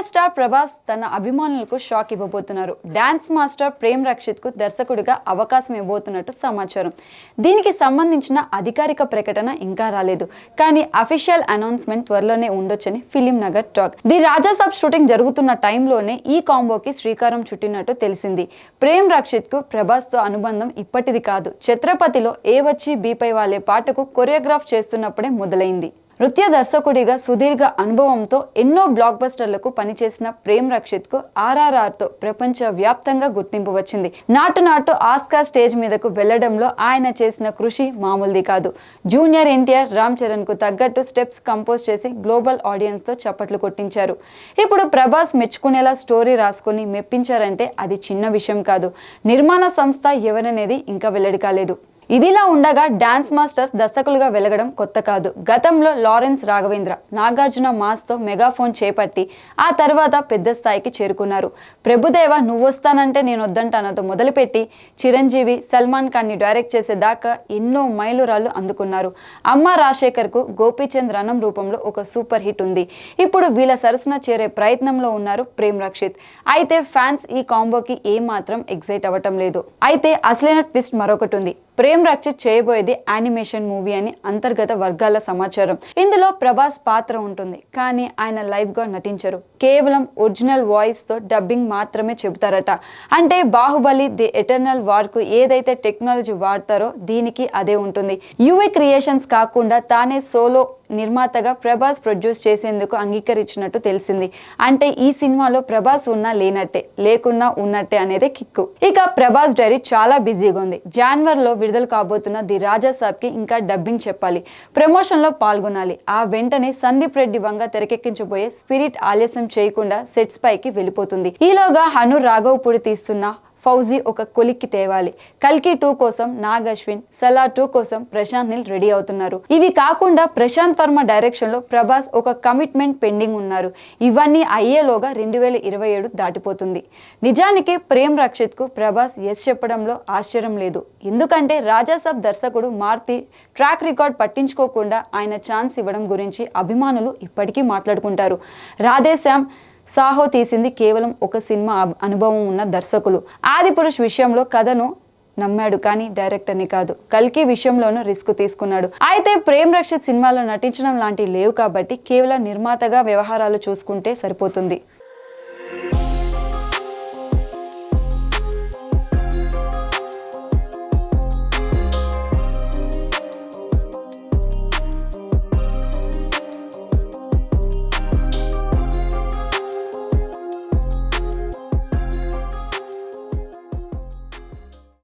Star Prabhas తన అభిమానులకు shock ఇవ్వబోతున్నారు. డాన్స్ మాస్టర్ ప్రేమ్ రక్షిత్ కు దర్శకుడిగా అవకాశం ఇవ్వబోతున్నట్టు సమాచారం. దీనికి సంబంధించిన అధికారిక ప్రకటన ఇంకా రాలేదు, కానీ అఫీషియల్ అనౌన్స్మెంట్ త్వరలోనే ఉండొచ్చని ఫిలిం నగర్ టాక్. ది రాజాసాబ్ షూటింగ్ జరుగుతున్న టైంలోనే ఈ కాంబోకి శ్రీకారం చుట్టినట్టు తెలిసింది. ప్రేమ్ రక్షిత్ కు ప్రభాస్ తో అనుబంధం ఇప్పటిది కాదు. ఛత్రపతిలో ఏ వచ్చి బీపై వాలే పాటకు కొరియోగ్రాఫ్ చేస్తున్నప్పుడే మొదలైంది. నృత్య దర్శకుడిగా సుదీర్ఘ అనుభవంతో ఎన్నో బ్లాక్ బస్టర్లకు పనిచేసిన ప్రేమ్ రక్షిత్ కు RRRతో ప్రపంచ వ్యాప్తంగా గుర్తింపు వచ్చింది. నాటు ఆస్కార్ స్టేజ్ మీదకు వెళ్లడంలో ఆయన చేసిన కృషి మామూలుది కాదు. జూనియర్ ఎన్టీఆర్, రామ్ చరణ్ కు తగ్గట్టు స్టెప్స్ కంపోజ్ చేసి గ్లోబల్ ఆడియన్స్ తో చప్పట్లు కొట్టించారు. ఇప్పుడు ప్రభాస్ మెచ్చుకునేలా స్టోరీ రాసుకుని మెప్పించారంటే అది చిన్న విషయం కాదు. నిర్మాణ సంస్థ ఎవరనేది ఇంకా వెల్లడి కాలేదు. ఇదిలా ఉండగా డాన్స్ మాస్టర్స్ దర్శకులుగా వెలగడం కొత్త కాదు. గతంలో లారెన్స్ రాఘవేంద్ర, నాగార్జున మాస్తో మెగాఫోన్ చేపట్టి ఆ తర్వాత పెద్ద స్థాయికి చేరుకున్నారు. ప్రభుదేవ నువ్వొస్తానంటే నేను వద్దంటానతో మొదలుపెట్టి చిరంజీవి, సల్మాన్ ఖాన్ని డైరెక్ట్ చేసేదాకా ఎన్నో మైలురాళ్లు అందుకున్నారు. అమ్మ రాజశేఖర్కు గోపీచంద్ రణం రూపంలో ఒక సూపర్ హిట్ ఉంది. ఇప్పుడు వీళ్ళ సరసన చేరే ప్రయత్నంలో ఉన్నారు ప్రేమ్ రక్షిత్. అయితే ఫ్యాన్స్ ఈ కాంబోకి ఏమాత్రం ఎగ్జైట్ అవ్వటం లేదు. అయితే అసలైన ట్విస్ట్ మరొకటి ఉంది. ప్రేమ్ రక్షిత్ చేయబోయేది యానిమేషన్ మూవీ అని అంతర్గత వర్గాల సమాచారం. ఇందులో ప్రభాస్ పాత్ర ఉంటుంది, కానీ ఆయన లైవ్ గా నటించరు. కేవలం ఒరిజినల్ వాయిస్ తో డబ్బింగ్ మాత్రమే చెబుతారట. అంటే బాహుబలి, ది ఎటర్నల్ వార్ కు ఏదైతే టెక్నాలజీ వాడతారో దీనికి అదే ఉంటుంది. యూఏ క్రియేషన్స్ కాకుండా తానే సోలో నిర్మాతగా ప్రభాస్ ప్రొడ్యూస్ చేసేందుకు అంగీకరించినట్టు తెలిసింది. అంటే ఈ సినిమాలో ప్రభాస్ ఉన్నా లేనట్టే, లేకున్నా ఉన్నట్టే అనేదే కిక్కు. ఇక ప్రభాస్ డైరీ చాలా బిజీగా ఉంది. జనవరిలో విడుదల కాబోతున్న ది రాజాసాబ్ కి ఇంకా డబ్బింగ్ చెప్పాలి, ప్రమోషన్ లో పాల్గొనాలి. ఆ వెంటనే సందీప్ రెడ్డి వంగ తెరకెక్కించబోయే స్పిరిట్ ఆలస్యం చేయకుండా సెట్స్ పైకి వెళ్ళిపోతుంది. ఈలోగా హను రాఘవపూడి తీస్తున్న ఫౌజీ ఒక కొలిక్కి తేవాలి. కల్కి 2 కోసం నాగ్ అశ్విన్, సలార్ 2 కోసం ప్రశాంత్ నీల్ రెడీ అవుతున్నారు. ఇవి కాకుండా ప్రశాంత్ వర్మ డైరెక్షన్ లో ప్రభాస్ ఒక కమిట్మెంట్ పెండింగ్ ఉన్నారు. ఇవన్నీ అయ్యేలోగా 2027 దాటిపోతుంది. నిజానికి ప్రేమ్ రక్షిత్ కు ప్రభాస్ ఎస్ చెప్పడంలో ఆశ్చర్యం లేదు. ఎందుకంటే రాజాసాబ్ దర్శకుడు మారుతి ట్రాక్ రికార్డ్ పట్టించుకోకుండా ఆయన ఛాన్స్ ఇవ్వడం గురించి అభిమానులు ఇప్పటికీ మాట్లాడుకుంటారు. రాధేశ్యామ్, సాహో తీసింది కేవలం ఒక సినిమా అనుభవం ఉన్న దర్శకులు. ఆదిపురుష్ విషయంలో కథను నమ్మాడు, కానీ డైరెక్టర్ని కాదు. కల్కి విషయంలోనూ రిస్క్ తీసుకున్నాడు. అయితే ప్రేమ్ రక్షిత్ సినిమాలో నటించడం లాంటివి లేవు కాబట్టి కేవలం నిర్మాతగా వ్యవహారాలు చూసుకుంటే సరిపోతుంది.